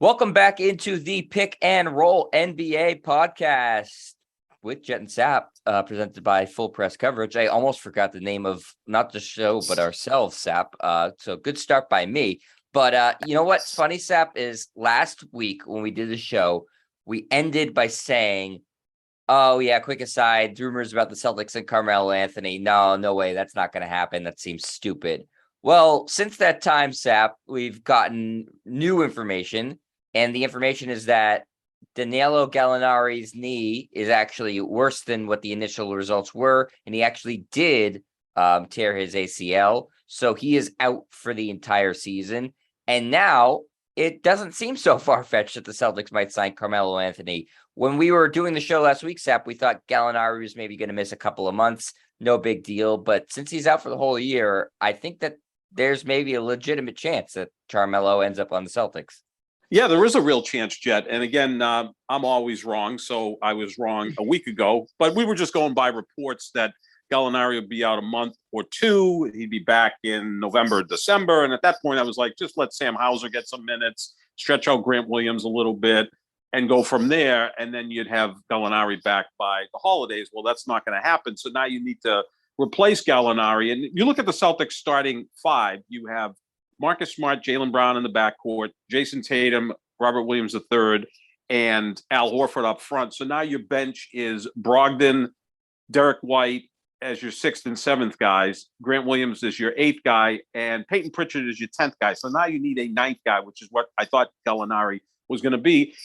Welcome back into the Pick and Roll NBA podcast with Jet and Sap, presented by Full Press Coverage. I almost forgot the name of not the show, but ourselves, Sap. So good start by me. But you know what's funny, Sap, is last week when we did the show, we ended by saying, oh, yeah, quick aside, rumors about the Celtics and Carmelo Anthony. No way, that's not going to happen. That seems stupid. Well, since that time, Sap, we've gotten new information. And the information is that Danilo Gallinari's knee is actually worse than what the initial results were. And he actually did tear his ACL. So he is out for the entire season. And now it doesn't seem so far-fetched that the Celtics might sign Carmelo Anthony. When we were doing the show last week, Sap, we thought Gallinari was maybe going to miss a couple of months. No big deal. But since he's out for the whole year, I think that there's maybe a legitimate chance that Carmelo ends up on the Celtics. Yeah, there is a real chance, Jet. And again, I'm always wrong. So I was wrong a week ago. But we were just going by reports that Gallinari would be out a month or two. He'd be back in November, December. And at that point, I was like, just let Sam Hauser get some minutes, stretch out Grant Williams a little bit, and go from there. And then you'd have Gallinari back by the holidays. Well, that's not going to happen. So now you need to replace Gallinari. And you look at the Celtics starting five. You have Marcus Smart, Jaylen Brown in the backcourt, Jason Tatum, Robert Williams III, and Al Horford up front. So now your bench is Brogdon, Derek White as your sixth and seventh guys, Grant Williams is your eighth guy, and Peyton Pritchard is your 10th guy. So now you need a ninth guy, which is what I thought Gallinari was going to be.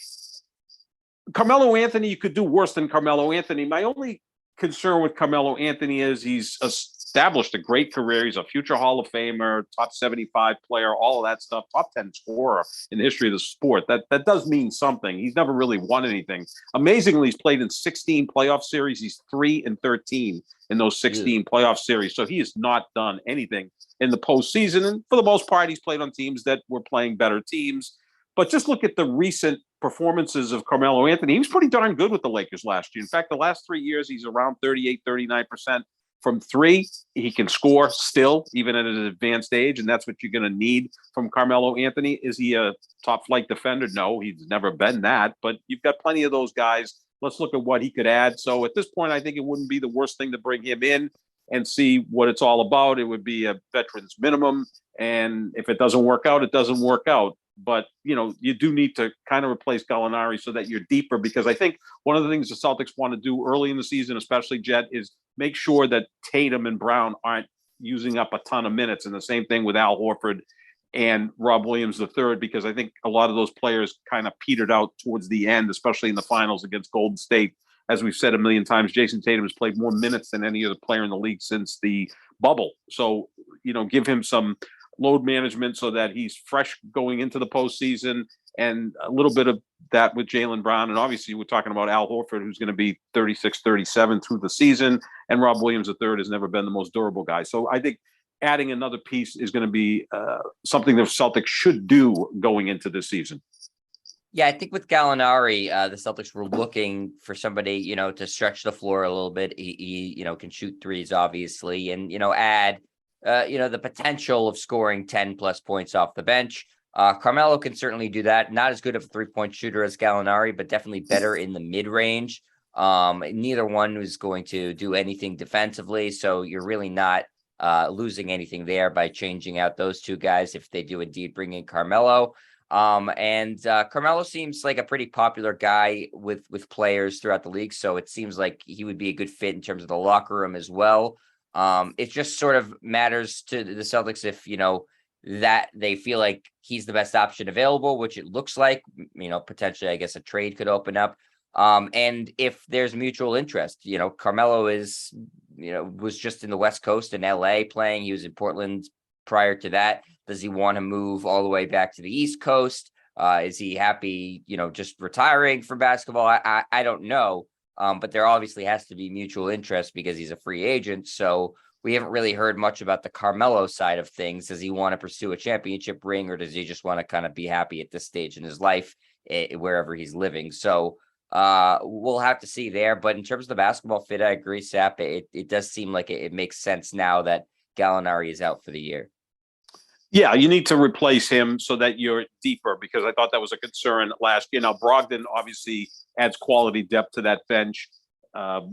Carmelo Anthony, you could do worse than Carmelo Anthony. My only concern with Carmelo Anthony is he's established a great career. He's a future Hall of Famer, top 75 player, all of that stuff, top 10 scorer in the history of the sport. That does mean something. He's never really won anything. Amazingly, he's played in 16 playoff series. He's 3-13 in those 16 playoff series. So he has not done anything in the postseason. And for the most part, he's played on teams that were playing better teams. But just look at the recent performances of Carmelo Anthony. He was pretty darn good with the Lakers last year. In fact, the last 3 years, he's around 39% from three. He can score still, even at an advanced age, and that's what you're going to need from Carmelo Anthony. Is he a top-flight defender? No, he's never been that, but you've got plenty of those guys. Let's look at what he could add. So at this point, I think it wouldn't be the worst thing to bring him in and see what it's all about. It would be a veteran's minimum, and if it doesn't work out, it doesn't work out. But, you know, you do need to kind of replace Gallinari so that you're deeper, because I think one of the things the Celtics want to do early in the season, especially Jet, is make sure that Tatum and Brown aren't using up a ton of minutes. And the same thing with Al Horford and Rob Williams III, because I think a lot of those players kind of petered out towards the end, especially in the finals against Golden State. As we've said a million times, Jason Tatum has played more minutes than any other player in the league since the bubble. So, you know, give him some load management so that he's fresh going into the postseason, and a little bit of that with Jaylen Brown. And obviously we're talking about Al Horford, who's going to be 36, 37 through the season. And Rob Williams III has never been the most durable guy. So I think adding another piece is going to be something the Celtics should do going into this season. Yeah, I think with Gallinari, the Celtics were looking for somebody, you know, to stretch the floor a little bit. He you know, can shoot threes, obviously, and, you know, add you know, the potential of scoring 10 plus points off the bench. Carmelo can certainly do that. Not as good of a 3-point shooter as Gallinari, but definitely better in the mid-range. Neither one was going to do anything defensively, so you're really not losing anything there by changing out those two guys if they do indeed bring in Carmelo. Carmelo seems like a pretty popular guy with players throughout the league, so it seems like he would be a good fit in terms of the locker room as well. It just sort of matters to the Celtics if, you know, that they feel like he's the best option available, which it looks like, you know, potentially, I guess a trade could open up. And if there's mutual interest, you know, Carmelo is, you know, was just in the West Coast in LA playing. He was in Portland prior to that. Does he want to move all the way back to the East Coast? Is he happy, you know, just retiring from basketball? I don't know. But there obviously has to be mutual interest because he's a free agent. So we haven't really heard much about the Carmelo side of things. Does he want to pursue a championship ring, or does he just want to kind of be happy at this stage in his life, wherever he's living? So we'll have to see there. But in terms of the basketball fit, I agree, Sap. It does seem like it makes sense now that Gallinari is out for the year. Yeah, you need to replace him so that you're deeper, because I thought that was a concern last year. Now, Brogdon obviously adds quality depth to that bench.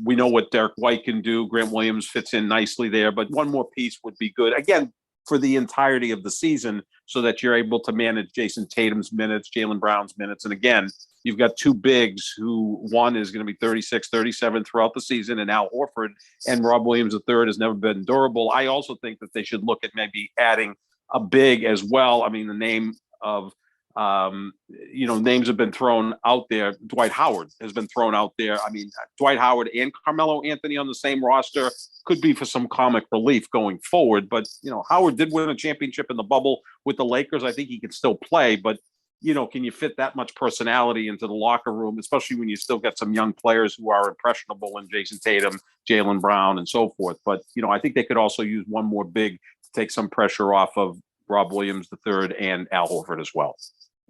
We know what Derek White can do. Grant Williams fits in nicely there, but one more piece would be good. Again, for the entirety of the season, so that you're able to manage Jason Tatum's minutes, Jaylen Brown's minutes. And again, you've got two bigs who one is going to be 36, 37 throughout the season, and Al Horford and Rob Williams III has never been durable. I also think that they should look at maybe adding a big as well. I mean, the name of, names have been thrown out there. Dwight Howard has been thrown out there. I mean, Dwight Howard and Carmelo Anthony on the same roster could be for some comic relief going forward. But, Howard did win a championship in the bubble with the Lakers. I think he can still play, but, can you fit that much personality into the locker room, especially when you still got some young players who are impressionable in Jason Tatum, Jaylen Brown, and so forth. But, I think they could also use one more big to take some pressure off of Rob Williams III and Al Horford as well.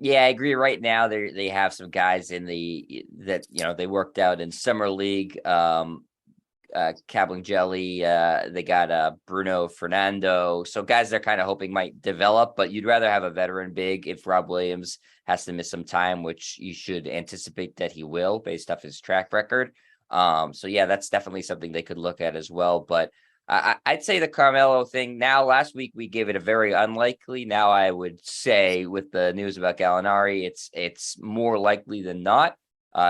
Yeah, I agree. Right now, they have some guys in that they worked out in summer league. Cabling they got Bruno Fernando. So guys they're kind of hoping might develop, but you'd rather have a veteran big if Rob Williams has to miss some time, which you should anticipate that he will based off his track record. So yeah, that's definitely something they could look at as well. But I'd say the Carmelo thing now, last week we gave it a very unlikely. Now I would say with the news about Gallinari, it's more likely than not.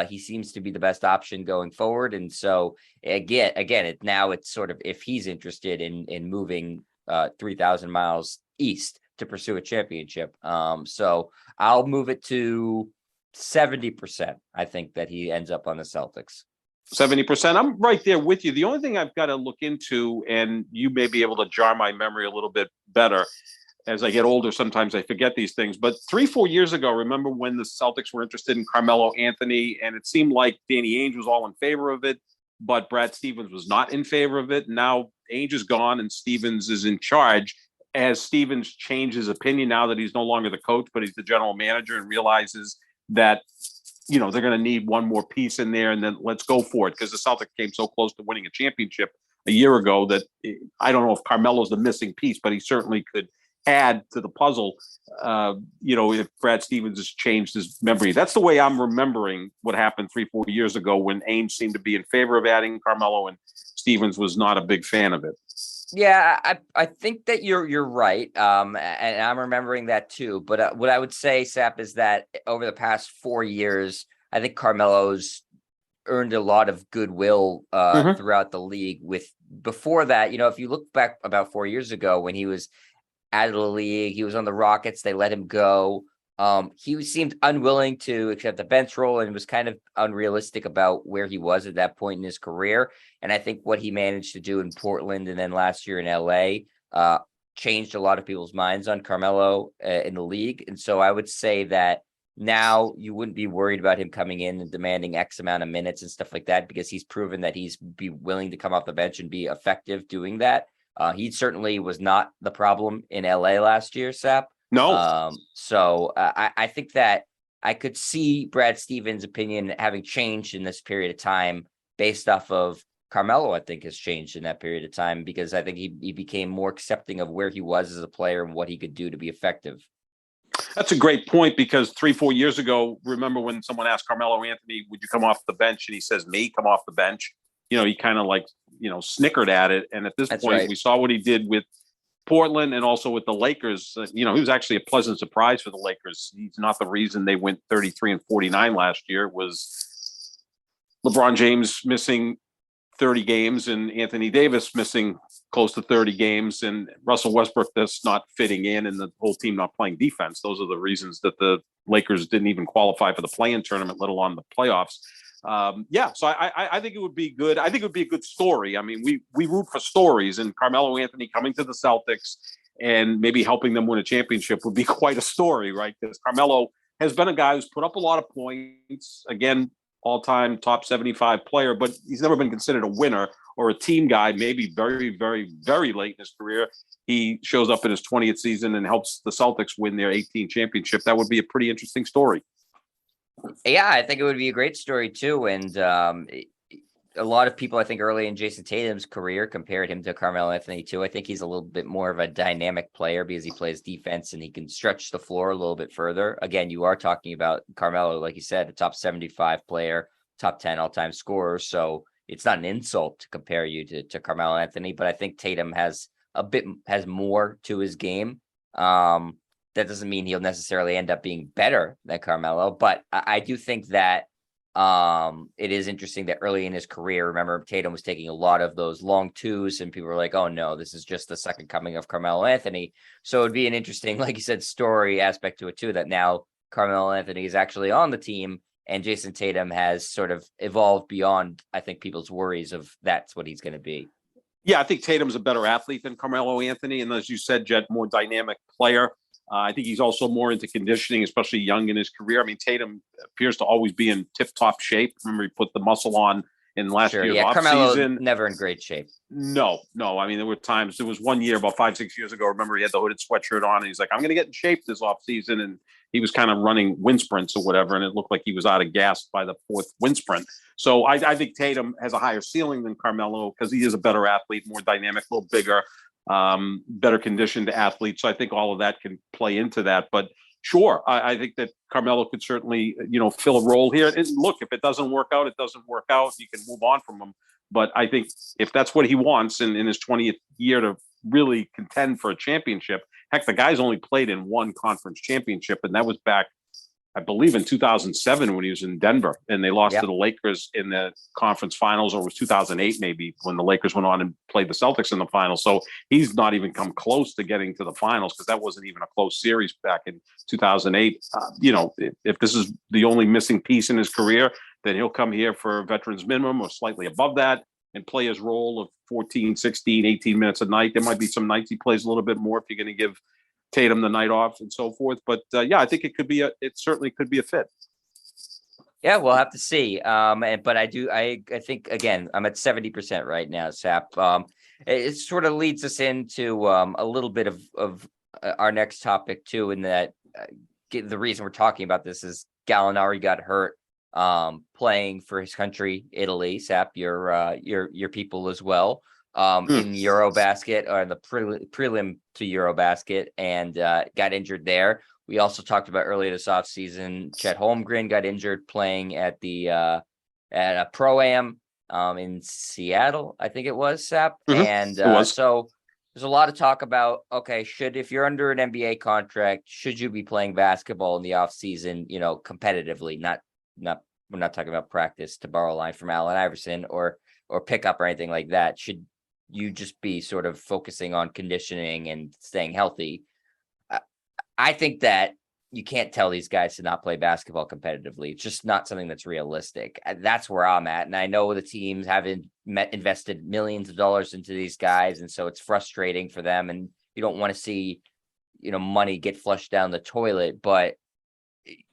He seems to be the best option going forward. And so again, it's sort of, if he's interested in moving 3,000 miles east to pursue a championship. So I'll move it to 70%. I think that he ends up on the Celtics. 70%. I'm right there with you. The only thing I've got to look into, and you may be able to jar my memory a little bit better. As I get older, sometimes I forget these things. But 3-4 years ago, remember when the Celtics were interested in Carmelo Anthony, and it seemed like Danny Ainge was all in favor of it, but Brad Stevens was not in favor of it. Now Ainge is gone and Stevens is in charge. As Stevens changed his opinion now that he's no longer the coach, but he's the general manager, and realizes that they're going to need one more piece in there, and then let's go for it, because the Celtics came so close to winning a championship a year ago that I don't know if Carmelo's the missing piece, but he certainly could add to the puzzle, if Brad Stevens has changed his memory. That's the way I'm remembering what happened 3-4 years ago, when Ainge seemed to be in favor of adding Carmelo and Stevens was not a big fan of it. Yeah, I think that you're right. And I'm remembering that too. But what I would say, Sap, is that over the past 4 years, I think Carmelo's earned a lot of goodwill throughout the league. Before that, if you look back about 4 years ago when he was out of the league, he was on the Rockets, they let him go. He seemed unwilling to accept the bench role and was kind of unrealistic about where he was at that point in his career. And I think what he managed to do in Portland and then last year in LA changed a lot of people's minds on Carmelo in the league. And so I would say that now you wouldn't be worried about him coming in and demanding X amount of minutes and stuff like that, because he's proven that he's be willing to come off the bench and be effective doing that. He certainly was not the problem in LA last year, Sap. No. So I think that I could see Brad Stevens' opinion having changed in this period of time based off of Carmelo. I think has changed in that period of time, because I think he became more accepting of where he was as a player and what he could do to be effective. That's a great point, because 3-4 years ago, remember when someone asked Carmelo Anthony, would you come off the bench? And he says, me, come off the bench. He kind of snickered at it. And at this point, right, we saw what he did with Portland and also with the Lakers. He was actually a pleasant surprise for the Lakers. He's not the reason they went 33-49 last year. It was LeBron James missing 30 games and Anthony Davis missing close to 30 games and Russell Westbrook that's not fitting in and the whole team not playing defense. Those are the reasons that the Lakers didn't even qualify for the play-in tournament, let alone the playoffs. So I think it would be good. I think it would be a good story. I mean, we root for stories, and Carmelo Anthony coming to the Celtics and maybe helping them win a championship would be quite a story, right? Because Carmelo has been a guy who's put up a lot of points. Again, all-time top 75 player, but he's never been considered a winner or a team guy. Maybe very, very, very late in his career, he shows up in his 20th season and helps the Celtics win their 18th championship. That would be a pretty interesting story. Yeah, I think it would be a great story too. And a lot of people, I think, early in Jason Tatum's career compared him to Carmelo Anthony too. I think he's a little bit more of a dynamic player because he plays defense and he can stretch the floor a little bit further. Again, you are talking about Carmelo, like you said, a top 75 player, top 10 all-time scorer. So it's not an insult to compare you to Carmelo Anthony, but I think Tatum has more to his game. That doesn't mean he'll necessarily end up being better than Carmelo, but I do think that it is interesting that early in his career, remember, Tatum was taking a lot of those long twos and people were like, oh no, this is just the second coming of Carmelo Anthony. So it'd be an interesting, like you said, story aspect to it too, that now Carmelo Anthony is actually on the team and Jason Tatum has sort of evolved beyond, I think, people's worries of that's what he's going to be. Yeah, I think Tatum's a better athlete than Carmelo Anthony. And as you said, Jet, more dynamic player. I think he's also more into conditioning, especially young in his career. I mean, Tatum appears to always be in tip-top shape. Remember, he put the muscle on in last year's offseason. Never in great shape. No. I mean, there was 1 year, about 5-6 years ago. Remember, he had the hooded sweatshirt on, and he's like, I'm going to get in shape this offseason. And he was kind of running wind sprints or whatever, and it looked like he was out of gas by the fourth wind sprint. So I think Tatum has a higher ceiling than Carmelo because he is a better athlete, more dynamic, a little bigger, better conditioned athlete. So I think all of that can play into that. But sure, I think that Carmelo could certainly, fill a role here. And look, if it doesn't work out, it doesn't work out. You can move on from him. But I think if that's what he wants in his 20th year to really contend for a championship, heck, the guy's only played in one conference championship, and that was back, I believe, in 2007 when he was in Denver, and they lost to the Lakers in the conference finals, or it was 2008 maybe when the Lakers went on and played the Celtics in the finals. So he's not even come close to getting to the finals because that wasn't even a close series back in 2008. If this is the only missing piece in his career, then he'll come here for a veterans minimum or slightly above that and play his role of 14, 16, 18 minutes a night. There might be some nights he plays a little bit more if you're going to give Tatum the night off and so forth. But I think it certainly could be a fit. Yeah, we'll have to see. But I think, again, I'm at 70% right now, Sap. It sort of leads us into a little bit of our next topic too, in that the reason we're talking about this is Gallinari got hurt playing for his country, Italy. Sap, your people as well. In EuroBasket, or the prelim to EuroBasket, and got injured there. We also talked about earlier this offseason, Chet Holmgren got injured playing at at a Pro-Am in Seattle, I think it was, Sap. And so there's a lot of talk about, okay, if you're under an NBA contract, should you be playing basketball in the offseason, competitively? We're not talking about practice, to borrow a line from Allen Iverson, or pickup or anything like that. Should you just be sort of focusing on conditioning and staying healthy? I think that you can't tell these guys to not play basketball competitively. It's just not something that's realistic. That's where I'm at. And I know the teams haven't invested millions of dollars into these guys. And so it's frustrating for them. And you don't want to see, money get flushed down the toilet, but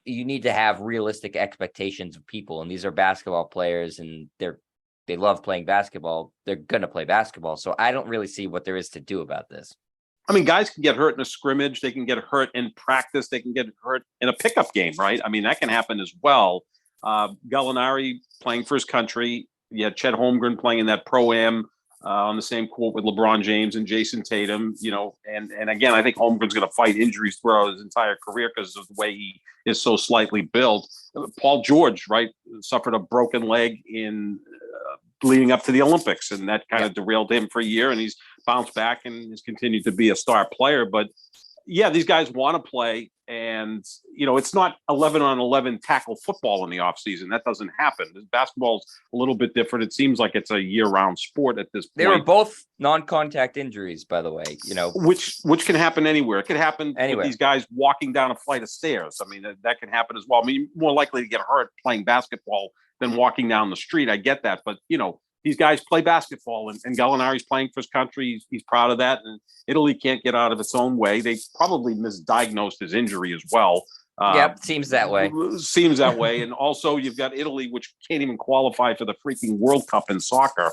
you need to have realistic expectations of people. And these are basketball players, and they love playing basketball. They're going to play basketball. So I don't really see what there is to do about this. I mean, guys can get hurt in a scrimmage. They can get hurt in practice. They can get hurt in a pickup game, right? I mean, that can happen as well. Gallinari playing for his country. You had Chet Holmgren playing in that Pro-Am on the same court with LeBron James and Jason Tatum, and again, I think Holmgren's going to fight injuries throughout his entire career because of the way he is so slightly built. Paul George, right, suffered a broken leg in leading up to the Olympics, and that kind of derailed him for a year, and he's bounced back and has continued to be a star player. But yeah, these guys want to play, and it's not 11-on-11 tackle football in the offseason. That doesn't happen. Basketball's a little bit different. It seems like it's a year-round sport at this point. They were both non-contact injuries, by the way. Which can happen anywhere. It could happen with these guys walking down a flight of stairs. I mean, that can happen as well. I mean, more likely to get hurt playing basketball than walking down the street. I get that, but these guys play basketball, and Gallinari's playing for his country. He's proud of that, and Italy can't get out of its own way. They probably misdiagnosed his injury as well. Seems that way. Seems that way. And also, you've got Italy, which can't even qualify for the freaking World Cup in soccer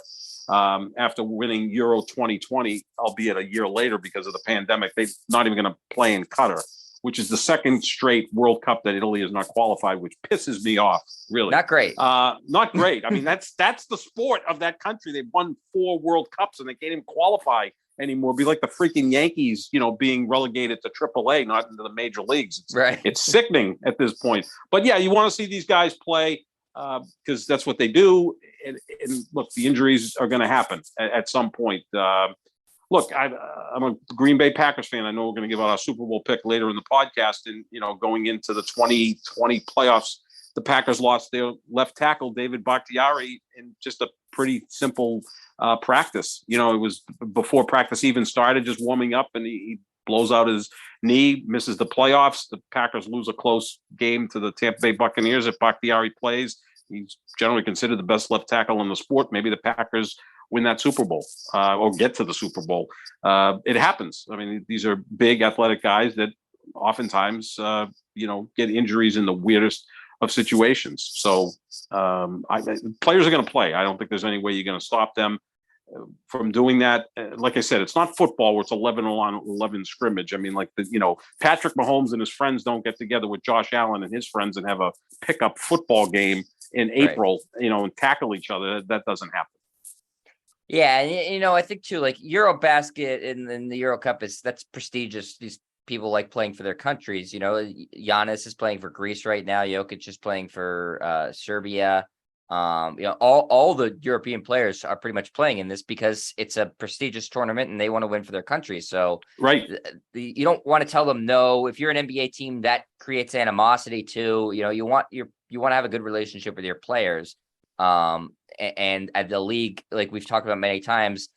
after winning Euro 2020, albeit a year later because of the pandemic. They're not even going to play in Qatar. which is the second straight World Cup that Italy has not qualified, which pisses me off, really. Not great. Not great. I mean, that's the sport of that country. They've won 4 World Cups and they can't even qualify anymore. It'd be like the freaking Yankees, being relegated to AAA, not into the major leagues. It's sickening at this point. But yeah, you want to see these guys play because that's what they do. And look, the injuries are going to happen at some point. Look, I'm a Green Bay Packers fan. I know we're going to give out our Super Bowl pick later in the podcast. And, going into the 2020 playoffs, the Packers lost their left tackle, David Bakhtiari, in just a pretty simple practice. It was before practice even started, just warming up, and he blows out his knee, misses the playoffs. The Packers lose a close game to the Tampa Bay Buccaneers. If Bakhtiari plays, he's generally considered the best left tackle in the sport. Maybe the Packers win that Super Bowl or get to the Super Bowl. It happens. I mean, these are big athletic guys that oftentimes, get injuries in the weirdest of situations. So players are going to play. I don't think there's any way you're going to stop them from doing that. Like I said, it's not football where it's 11 on 11 scrimmage. I mean, Patrick Mahomes and his friends don't get together with Josh Allen and his friends and have a pickup football game in April, and tackle each other. That doesn't happen. Yeah, and I think too, like EuroBasket and the Euro Cup that's prestigious. These people like playing for their countries. Giannis is playing for Greece right now. Jokic is playing for Serbia. All the European players are pretty much playing in this because it's a prestigious tournament and they want to win for their country. So right, you don't want to tell them no. If you're an NBA team, that creates animosity too. You want to have a good relationship with your players. And the league, like we've talked about many times,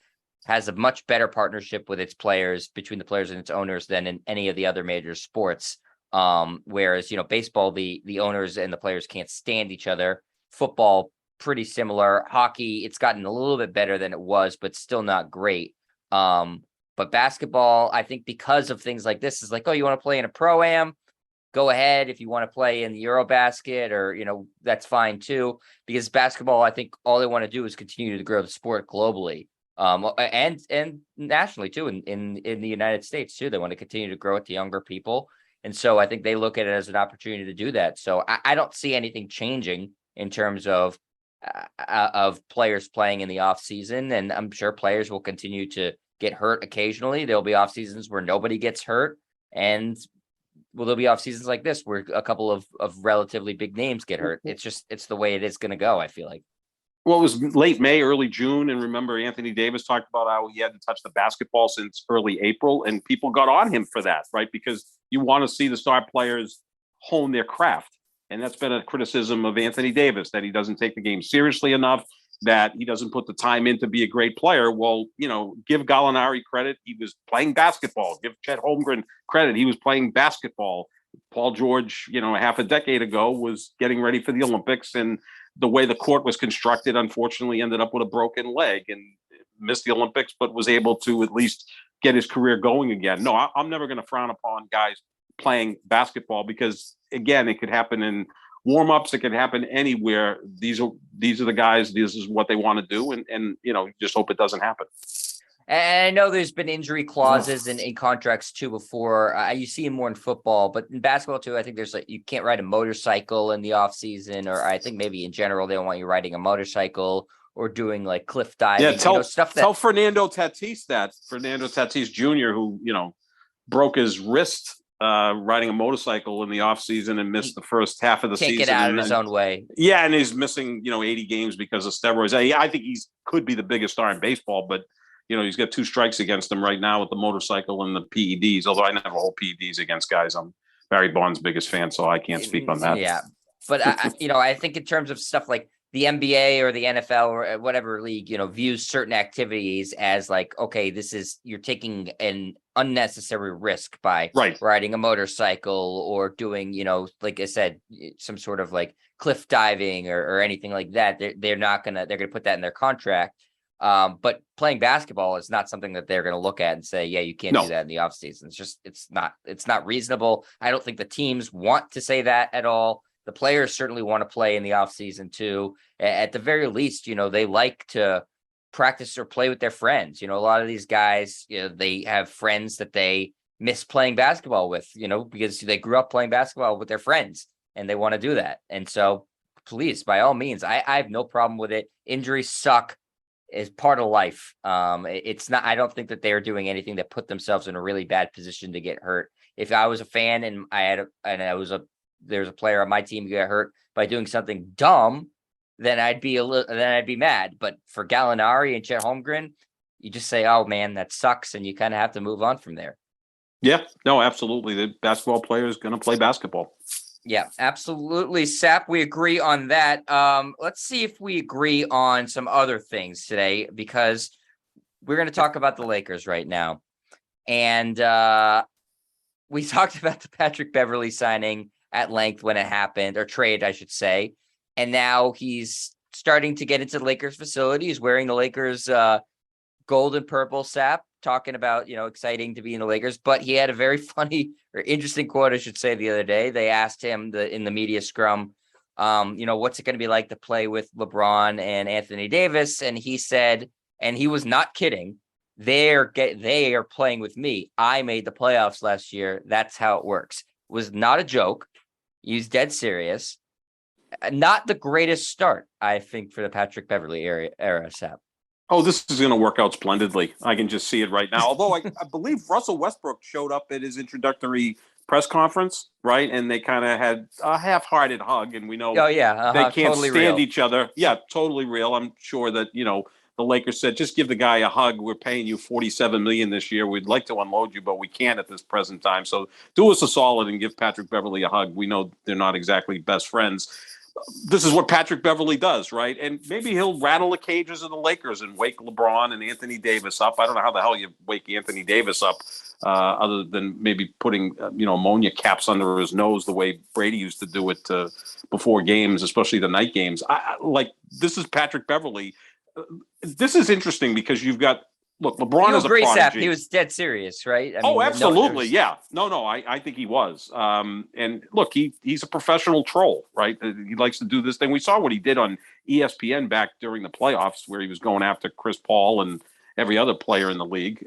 has a much better partnership with its players, between the players and its owners, than in any of the other major sports. Whereas, baseball, the owners and the players can't stand each other. Football, pretty similar. Hockey, it's gotten a little bit better than it was, but still not great. But basketball, I think because of things like this, is like, oh, you want to play in a pro-am? Go ahead. If you want to play in the EuroBasket, or, that's fine too, because basketball, I think all they want to do is continue to grow the sport globally, and nationally too, in the United States too. They want to continue to grow it to younger people. And so I think they look at it as an opportunity to do that. So I don't see anything changing in terms of players playing in the off season. And I'm sure players will continue to get hurt occasionally. There'll be off seasons where nobody gets hurt. And there'll be off seasons like this where a couple of relatively big names get hurt. It's the way it is going to go, I feel like. Well, it was late May, early June. And remember, Anthony Davis talked about how he hadn't touched the basketball since early April. And people got on him for that, right? Because you want to see the star players hone their craft. And that's been a criticism of Anthony Davis, that he doesn't take the game seriously enough, that he doesn't put the time in to be a great player. Well, give Gallinari credit. He was playing basketball. Give Chet Holmgren credit. He was playing basketball. Paul George, half a decade ago, was getting ready for the Olympics. And the way the court was constructed, unfortunately, ended up with a broken leg and missed the Olympics, but was able to at least get his career going again. No, I'm never going to frown upon guys playing basketball because, again, it could happen in warm-ups. It could happen anywhere. These are the guys. This is what they want to do, and just hope it doesn't happen. And I know there's been injury clauses in contracts too before. You see them more in football, but in basketball too, I think there's you can't ride a motorcycle in the off season, or I think maybe in general they don't want you riding a motorcycle or doing like cliff diving. Yeah, tell Fernando Tatis that. Fernando Tatis Jr., who broke his wrist riding a motorcycle in the off season and missed the first half of the season. Can't get out of his own way. Yeah, and he's missing 80 games because of steroids. I think he's could be the biggest star in baseball, but he's got 2 strikes against him right now with the motorcycle and the PEDs, although I never hold PEDs against guys. I'm Barry Bonds' biggest fan, so I can't speak on that. Yeah. But, I think in terms of stuff like the NBA or the NFL or whatever league, views certain activities as like, okay, you're taking an unnecessary risk by riding a motorcycle or doing, like I said, some sort of like cliff diving or anything like that. They're going to put that in their contract. But playing basketball is not something that they're going to look at and say, yeah, you can't do that in the off season. It's not reasonable. I don't think the teams want to say that at all. The players certainly want to play in the off season too. At the very least, they like to practice or play with their friends. A lot of these guys, they have friends that they miss playing basketball with, because they grew up playing basketball with their friends and they want to do that. And so please, by all means, I have no problem with it. Injuries suck. Is part of life. It's not. I don't think that they're doing anything that put themselves in a really bad position to get hurt. If I was a fan and there's a player on my team who got hurt by doing something dumb, then I'd be mad. But for Gallinari and Chet Holmgren, you just say, "Oh man, that sucks," and you kind of have to move on from there. Yeah, no, absolutely. The basketball player is going to play basketball. Yeah, absolutely, Sap. We agree on that. Let's see if we agree on some other things today, because we're going to talk about the Lakers right now. And we talked about the Patrick Beverly signing at length when it happened, or trade, I should say. And now he's starting to get into the Lakers facility. He's wearing the Lakers gold and purple, Sap, talking about, exciting to be in the Lakers. But he had a very funny or interesting quote, I should say, the other day. They asked him in the media scrum, what's it going to be like to play with LeBron and Anthony Davis? And he said, and he was not kidding, they are playing with me. I made the playoffs last year. That's how it works. It was not a joke. He was dead serious. Not the greatest start, I think, for the Patrick Beverly era, Sap. Oh, this is going to work out splendidly. I can just see it right now. Although I believe Russell Westbrook showed up at his introductory press conference, right? And they kind of had a half-hearted hug, and we know they can't totally stand each other. Yeah, totally real. I'm sure that, the Lakers said, just give the guy a hug. We're paying you $47 million this year. We'd like to unload you, but we can't at this present time. So do us a solid and give Patrick Beverly a hug. We know they're not exactly best friends. This is what Patrick Beverly does, right? And maybe he'll rattle the cages of the Lakers and wake LeBron and Anthony Davis up. I don't know how the hell you wake Anthony Davis up, other than maybe putting, ammonia caps under his nose the way Brady used to do it before games, especially the night games. This is Patrick Beverly. This is interesting because you've got, look, LeBron is a prodigy. Sap, he was dead serious, right? Absolutely. Yeah. No, I think he was. And look, he's a professional troll, right? He likes to do this thing. We saw what he did on ESPN back during the playoffs, where he was going after Chris Paul and every other player in the league.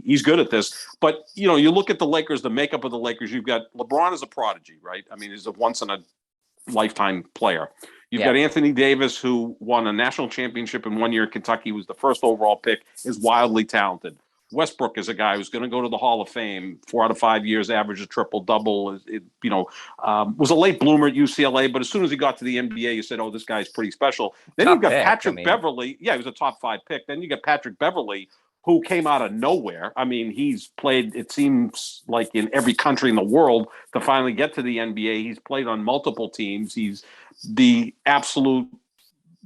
He's good at this. But, you look at the Lakers, the makeup of the Lakers, you've got LeBron is a prodigy, right? I mean, he's a once-in-a-lifetime player. You've got Anthony Davis, who won a national championship in 1 year in Kentucky, was the first overall pick, is wildly talented. Westbrook is a guy who's going to go to the Hall of Fame, 4 out of 5 years, averaged a triple-double, was a late bloomer at UCLA, but as soon as he got to the NBA, you said, oh, this guy's pretty special. Then you've got Patrick Beverly. Yeah, he was a top 5 pick. Then you got Patrick Beverly, who came out of nowhere. I mean, he's played, it seems like, in every country in the world to finally get to the NBA. He's played on multiple teams. He's the absolute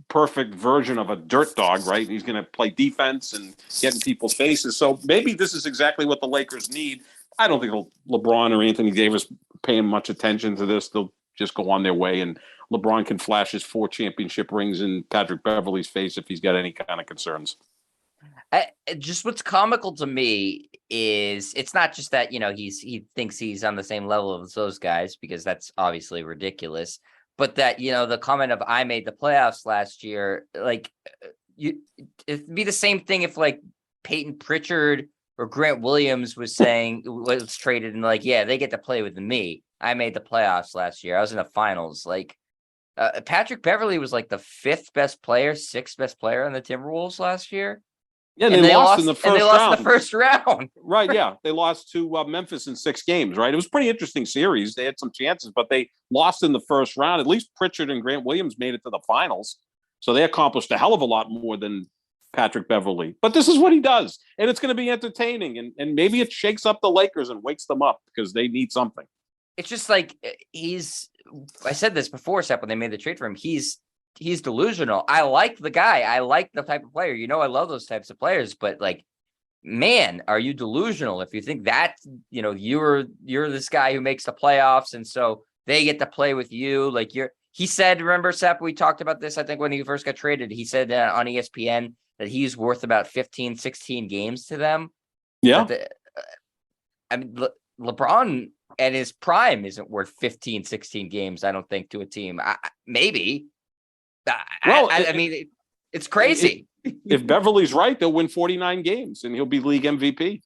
perfect version of a dirt dog, right? He's going to play defense and get in people's faces. So maybe this is exactly what the Lakers need. I don't think LeBron or Anthony Davis paying much attention to this. They'll just go on their way, and LeBron can flash his 4 championship rings in Patrick Beverly's face if he's got any kind of concerns. Just what's comical to me is it's not just that, he thinks he's on the same level as those guys, because that's obviously ridiculous. But that, the comment of I made the playoffs last year, it'd be the same thing if Peyton Pritchard or Grant Williams was was traded and they get to play with me. I made the playoffs last year. I was in the finals. Patrick Beverly was the 5th best player, 6th best player on the Timberwolves last year. Yeah, they lost in the first round. They lost in the first round. Right, yeah. They lost to Memphis in 6 games, right? It was a pretty interesting series. They had some chances, but they lost in the first round. At least Pritchard and Grant Williams made it to the finals. So they accomplished a hell of a lot more than Patrick Beverly. But this is what he does, and it's going to be entertaining. And maybe it shakes up the Lakers and wakes them up because they need something. It's just I said this before, Seth, when they made the trade for him, he's delusional. I like the guy. I like the type of player. I love those types of players, but man, are you delusional if you think that, you're this guy who makes the playoffs and so they get to play with you? He said, remember, Seth, we talked about this, I think, when he first got traded, he said on ESPN that he's worth about 15, 16 games to them. Yeah. LeBron at his prime isn't worth 15, 16 games, I don't think, to a team. Maybe. It's crazy. If Beverly's right, they'll win 49 games and he'll be league MVP.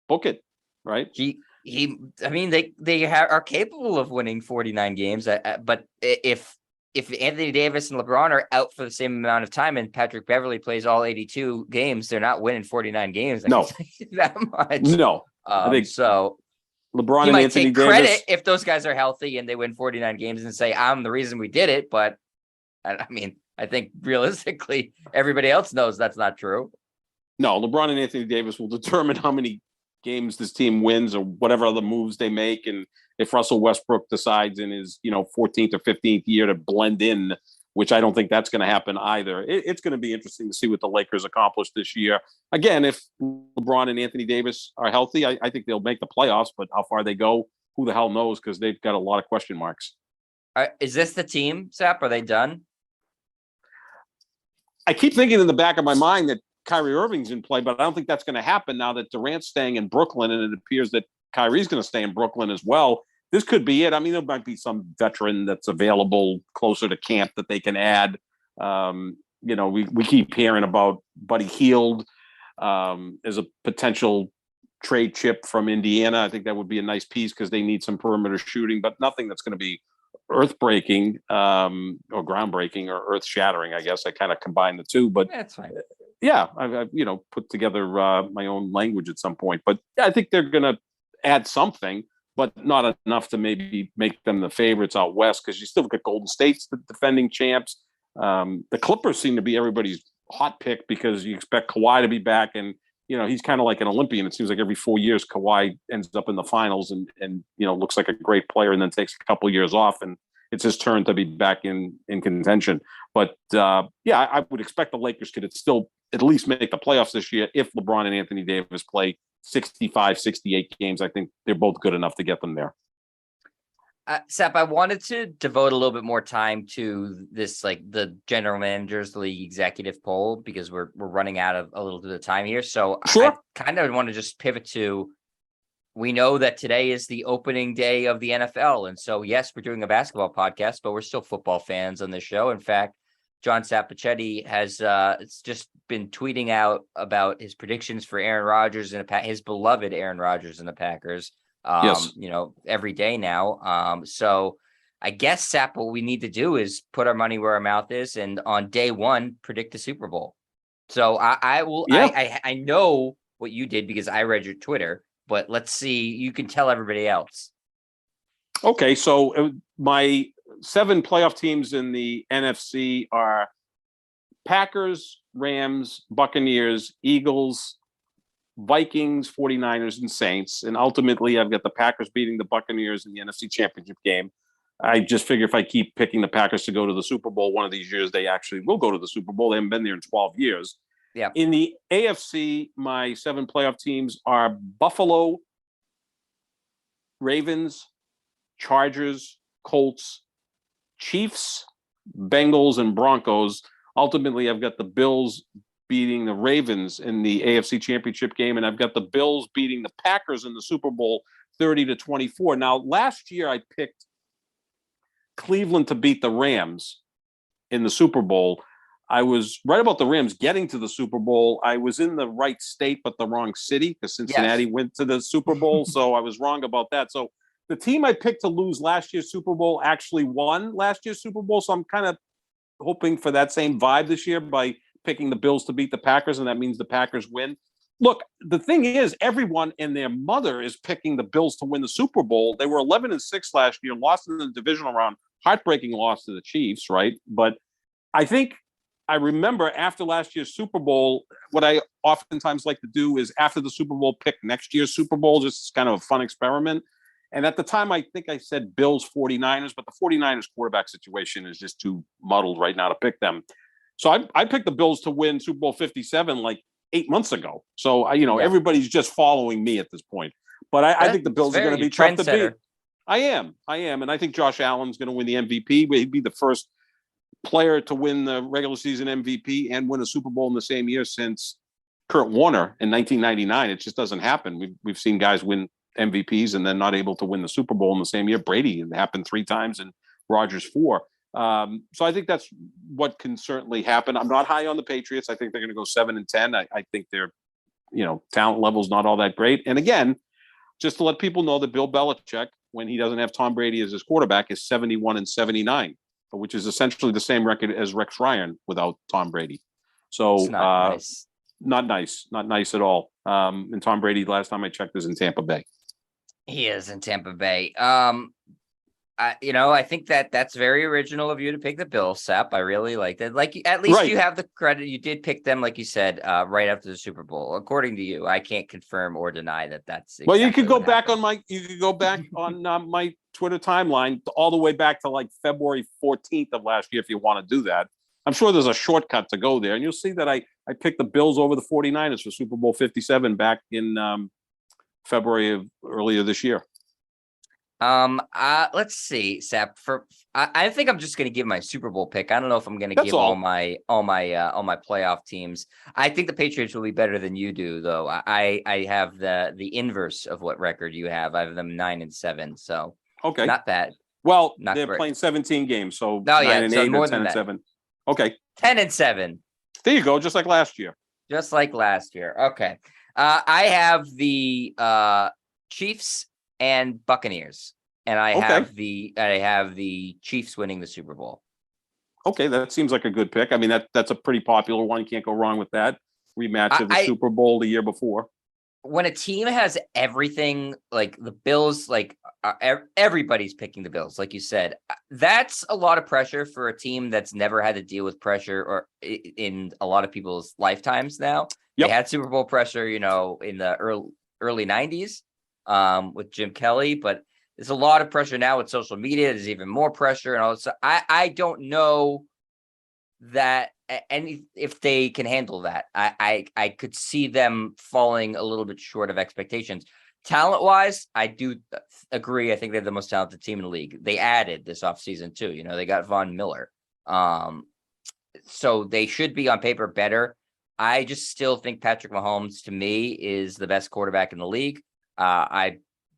Book it. right? I mean, they are capable of winning 49 games, but if Anthony Davis and LeBron are out for the same amount of time and Patrick Beverly plays all 82 games, they're not winning 49 games. I No, can tell you that much. no. I think so. LeBron He and might Anthony take Davis. credit if those guys are healthy and they win 49 games and say, I'm the reason we did it. But I mean, I think realistically, everybody else knows that's not true. No, LeBron and Anthony Davis will determine how many games this team wins or whatever other moves they make. And if Russell Westbrook decides in his, 14th or 15th year to blend in, which I don't think that's going to happen either. It's going to be interesting to see what the Lakers accomplish this year. Again, if LeBron and Anthony Davis are healthy, I think they'll make the playoffs, but how far they go, who the hell knows? Because they've got a lot of question marks. Is this the team, Sap? Are they done? I keep thinking in the back of my mind that Kyrie Irving's in play, but I don't think that's going to happen now that Durant's staying in Brooklyn, and it appears that Kyrie's going to stay in Brooklyn as well. This could be it. I mean, there might be some veteran that's available closer to camp that they can add. We keep hearing about Buddy Hield as a potential trade chip from Indiana. I think that would be a nice piece because they need some perimeter shooting, but nothing that's going to be earth-breaking or groundbreaking or earth-shattering. I guess I kind of combine the two, but that's fine. Yeah, I've put together my own language at some point, but I think they're going to add something, but not enough to maybe make them the favorites out west because you still got Golden State's the defending champs. The Clippers seem to be everybody's hot pick because you expect Kawhi to be back, and he's kind of like an Olympian. It seems like every 4 years Kawhi ends up in the finals and looks like a great player and then takes a couple of years off, and it's his turn to be back in contention. But I would expect the Lakers could still at least make the playoffs this year if LeBron and Anthony Davis play 65, 68 games. I think they're both good enough to get them there. Sap, I wanted to devote a little bit more time to this, like the general managers league executive poll, because we're running out of a little bit of time here. So sure. I kind of want to just pivot to, we know that today is the opening day of the NFL. And so, yes, we're doing a basketball podcast, but we're still football fans on this show. In fact, John Sapichetti has it's just been tweeting out about his predictions for Aaron Rodgers and his beloved Aaron Rodgers and the Packers. Yes. Every day now. So I guess, Sap, what we need to do is put our money where our mouth is, and on day one, predict the Super Bowl. So I will. Yeah. I know what you did because I read your Twitter, but let's see. You can tell everybody else. Okay, so my 7 playoff teams in the NFC are Packers, Rams, Buccaneers, Eagles, Vikings, 49ers, and Saints. And ultimately, I've got the Packers beating the Buccaneers in the NFC Championship game. I just figure if I keep picking the Packers to go to the Super Bowl one of these years, they actually will go to the Super Bowl. They haven't been there in 12 years. Yeah. In the AFC, my 7 playoff teams are Buffalo, Ravens, Chargers, Colts, Chiefs, Bengals, and Broncos. Ultimately, I've got the Bills beating the Ravens in the AFC Championship game, and I've got the Bills beating the Packers in the Super Bowl 30-24. Now, last year I picked Cleveland to beat the Rams in the Super Bowl. I was right about the Rams getting to the Super Bowl. I was in the right state, but the wrong city because Cincinnati went to the Super Bowl, so I was wrong about that. So the team I picked to lose last year's Super Bowl actually won last year's Super Bowl, so I'm kind of hoping for that same vibe this year by picking the Bills to beat the Packers, and that means the Packers win. Look, the thing is, everyone and their mother is picking the Bills to win the Super Bowl. They were 11-6 last year, lost in the divisional round, heartbreaking loss to the Chiefs, right? But I think I remember after last year's Super Bowl, what I oftentimes like to do is after the Super Bowl, pick next year's Super Bowl, just kind of a fun experiment. And at the time, I think I said Bills 49ers, but the 49ers quarterback situation is just too muddled right now to pick them. So I picked the Bills to win Super Bowl 57 like 8 months ago. So, everybody's just following me at this point. But I think the Bills are going to be tough to beat. I am. And I think Josh Allen's going to win the MVP. He'd be the first player to win the regular season MVP and win a Super Bowl in the same year since Kurt Warner in 1999. It just doesn't happen. We've seen guys win MVPs and then not able to win the Super Bowl in the same year. Brady, it happened 3 times and Rodgers 4. So I think that's what can certainly happen. I'm not high on the Patriots. I think they're going to go 7-10. I think their, talent level is not all that great. And again, just to let people know that Bill Belichick, when he doesn't have Tom Brady as his quarterback, is 71-79, which is essentially the same record as Rex Ryan without Tom Brady. So It's not nice. Not nice at all. And Tom Brady, last time I checked, is in Tampa Bay. He is in Tampa Bay. I think that's very original of you to pick the Bills, Sep. I really like that. Like, at least you have the credit. You did pick them, like you said, right after the Super Bowl. According to you, I can't confirm or deny that that's exactly well. You could go back happened. on my Twitter timeline all the way back to like February 14th of last year if you want to do that. I'm sure there's a shortcut to go there, and you'll see that I picked the Bills over the 49ers for Super Bowl 57 back in February of earlier this year. Let's see, Sap. I think I'm just gonna give my Super Bowl pick. I don't know if I'm gonna give all my playoff teams. I think the Patriots will be better than you do, though. I have the inverse of what record you have. I have them 9-7, so okay, not bad. Well, they're playing 17 games, so 9-8 or 10-7. Okay, 10-7. There you go, just like last year. Just like last year. Okay, I have the Chiefs and Buccaneers, and I have the Chiefs winning the Super Bowl. Okay, that seems like a good pick. I mean, that's a pretty popular one. You can't go wrong with that. Rematch of the Super Bowl the year before. When a team has everything, like the Bills, like everybody's picking the Bills, like you said, that's a lot of pressure for a team that's never had to deal with pressure or in a lot of people's lifetimes now. Yep. They had Super Bowl pressure, in the early 90s. With Jim Kelly, but there's a lot of pressure now with social media. There's even more pressure, and also I don't know that if they can handle that. I could see them falling a little bit short of expectations. Talent wise, I do agree. I think they're the most talented team in the league. They added this offseason too. They got Von Miller, so they should be on paper better. I just still think Patrick Mahomes, to me, is the best quarterback in the league. I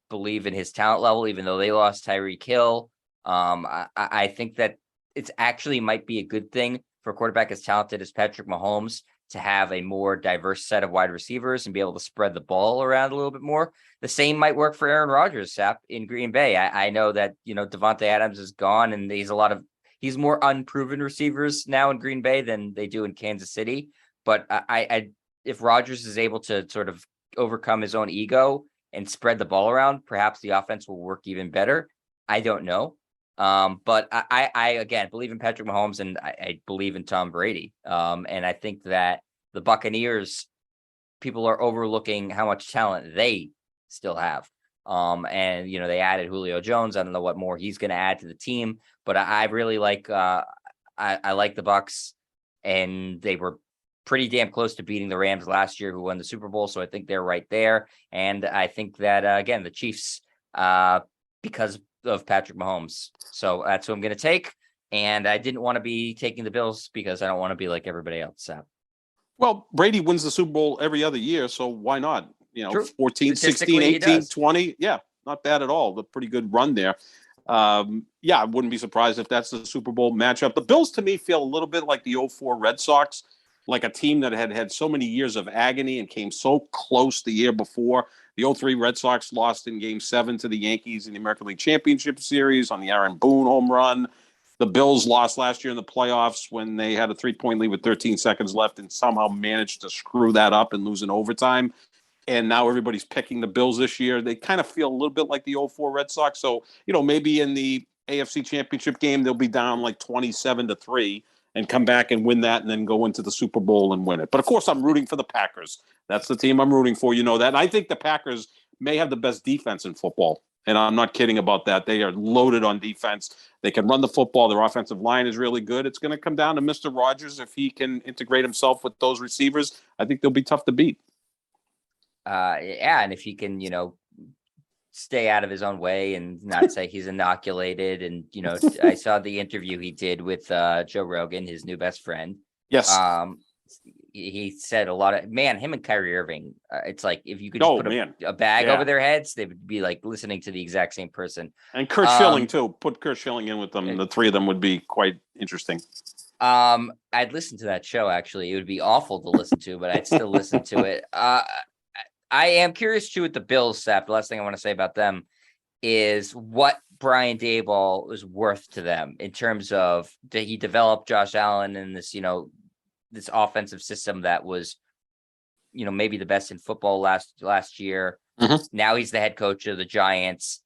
believe in his talent level, even though they lost Tyreek Hill. I think that it's actually might be a good thing for a quarterback as talented as Patrick Mahomes to have a more diverse set of wide receivers and be able to spread the ball around a little bit more. The same might work for Aaron Rodgers, Sap, in Green Bay. I know that, Devontae Adams is gone, and he's more unproven receivers now in Green Bay than they do in Kansas City. But if Rodgers is able to sort of overcome his own ego and spread the ball around, perhaps the offense will work even better. I don't know. But I again believe in Patrick Mahomes, and I believe in Tom Brady. And I think that the Buccaneers, people are overlooking how much talent they still have. And they added Julio Jones. I don't know what more he's going to add to the team, but I really like I like the Bucs, and they were pretty damn close to beating the Rams last year, who won the Super Bowl. So I think they're right there. And I think that, again, the Chiefs, because of Patrick Mahomes. So that's who I'm going to take. And I didn't want to be taking the Bills because I don't want to be like everybody else. So. Well, Brady wins the Super Bowl every other year. So why not? True. 14, 16, 18, 20. Yeah, not bad at all. The pretty good run there. I wouldn't be surprised if that's the Super Bowl matchup. The Bills, to me, feel a little bit like the 04 Red Sox. Like a team that had so many years of agony and came so close the year before. The 03 Red Sox lost in Game 7 to the Yankees in the American League Championship Series on the Aaron Boone home run. The Bills lost last year in the playoffs when they had a 3-point lead with 13 seconds left and somehow managed to screw that up and lose in overtime. And now everybody's picking the Bills this year. They kind of feel a little bit like the 04 Red Sox. So, maybe in the AFC Championship game, they'll be down like 27-3. And come back and win that and then go into the Super Bowl and win it. But, of course, I'm rooting for the Packers. That's the team I'm rooting for. You know that. And I think the Packers may have the best defense in football. And I'm not kidding about that. They are loaded on defense. They can run the football. Their offensive line is really good. It's going to come down to Mr. Rodgers. If he can integrate himself with those receivers, I think they'll be tough to beat. And if he can, stay out of his own way and not say he's inoculated. And, I saw the interview he did with Joe Rogan, his new best friend. Yes. He said a lot of, him and Kyrie Irving, it's like if you could just put a bag over their heads, they would be like listening to the exact same person. And Kurt Schilling too. Put Kurt Schilling in with them. The three of them would be quite interesting. I'd listen to that show, actually. It would be awful to listen to, but I'd still listen to it. I am curious too with the Bills, Sap. The last thing I want to say about them is what Brian Daboll is worth to them in terms of that he developed Josh Allen in this, this offensive system that was, maybe the best in football last year. Mhm. Now he's the head coach of the Giants.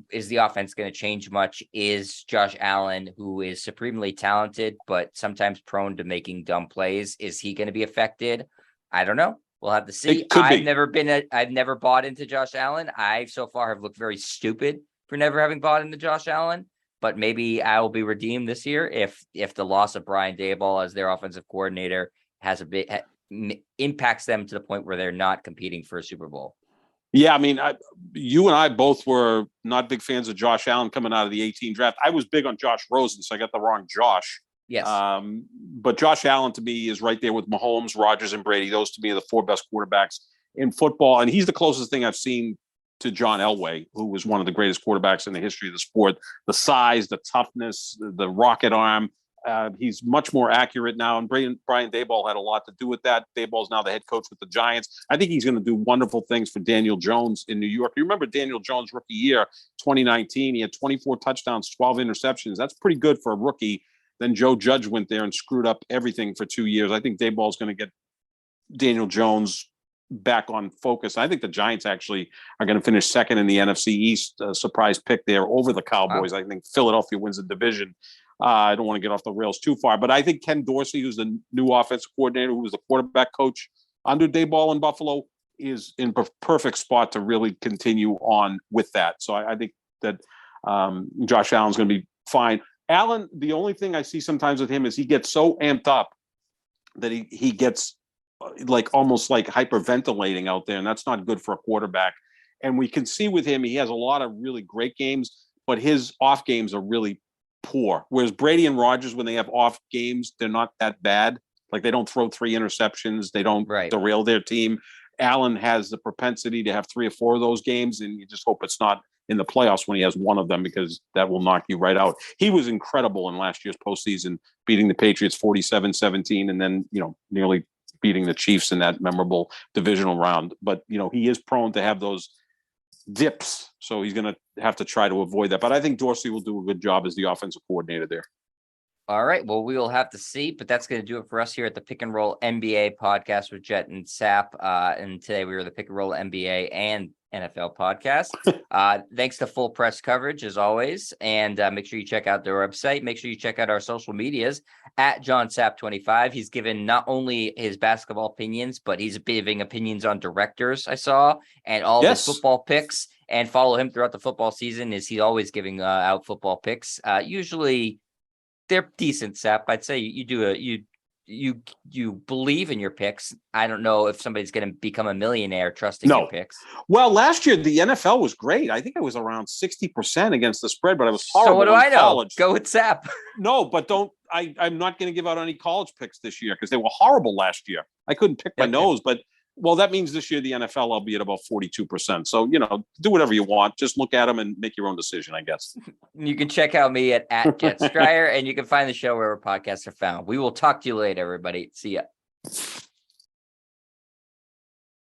Is the offense going to change much? Is Josh Allen, who is supremely talented, but sometimes prone to making dumb plays, is he going to be affected? I don't know. We'll have to see. It could I've be. never bought into Josh Allen. I so far have looked very stupid for never having bought into Josh Allen, but maybe I will be redeemed this year if the loss of Brian Daboll as their offensive coordinator has impacts them to the point where they're not competing for a Super Bowl. Yeah, I mean, you and I both were not big fans of Josh Allen coming out of the 18 draft. I was big on Josh Rosen, so I got the wrong Josh. Yes. But Josh Allen to me is right there with Mahomes, Rodgers, and Brady. Those to me are the four best quarterbacks in football. And he's the closest thing I've seen to John Elway, who was one of the greatest quarterbacks in the history of the sport. The size, the toughness, the rocket arm. He's much more accurate now. And Brian Daboll had a lot to do with that. Daboll's now the head coach with the Giants. I think he's going to do wonderful things for Daniel Jones in New York. You remember Daniel Jones' rookie year, 2019. He had 24 touchdowns, 12 interceptions. That's pretty good for a rookie. Then Joe Judge went there and screwed up everything for 2 years. I think Daboll's going to get Daniel Jones back on focus. I think the Giants actually are going to finish second in the NFC East. Surprise pick there over the Cowboys. Wow. I think Philadelphia wins the division. I don't want to get off the rails too far, but I think Ken Dorsey, who's the new offensive coordinator, who was the quarterback coach under Daboll in Buffalo, is in perfect spot to really continue on with that. So I think that Josh Allen's going to be fine. Allen, the only thing I see sometimes with him is he gets so amped up that he gets almost like hyperventilating out there, and that's not good for a quarterback. And we can see with him, he has a lot of really great games, but his off games are really poor. Whereas Brady and Rodgers, when they have off games, they're not that bad. Like they don't throw 3 interceptions. They don't derail their team. Allen has the propensity to have 3 or 4 of those games, and you just hope it's not in the playoffs when he has one of them, because that will knock you right out. He was incredible in last year's postseason, beating the Patriots 47-17, and then, nearly beating the Chiefs in that memorable divisional round. But, he is prone to have those dips, so he's going to have to try to avoid that. But I think Dorsey will do a good job as the offensive coordinator there. All right, well, we will have to see, but that's going to do it for us here at the Pick and Roll NBA podcast with Jet and Sap. And today we were the Pick and Roll NBA and NFL podcast. Thanks to Full Press Coverage as always, and make sure you check out their website. Make sure you check out our social medias at JohnSap25. He's given not only his basketball opinions, but he's giving opinions on directors, I saw, and all his football picks. And follow him throughout the football season, is he's always giving out football picks. Usually they're decent, Sap. I'd say you believe in your picks. I don't know if somebody's going to become a millionaire trusting your picks. Well, last year the NFL was great. I think it was around 60% against the spread, but I was horrible. So what do I know? College. Go with Sap. No, but I'm not going to give out any college picks this year because they were horrible last year. I couldn't pick my nose, but that means this year the NFL, I'll be at about 42%. So, do whatever you want. Just look at them and make your own decision, I guess. You can check out me at Jet Stryer, and you can find the show wherever podcasts are found. We will talk to you later, everybody. See ya.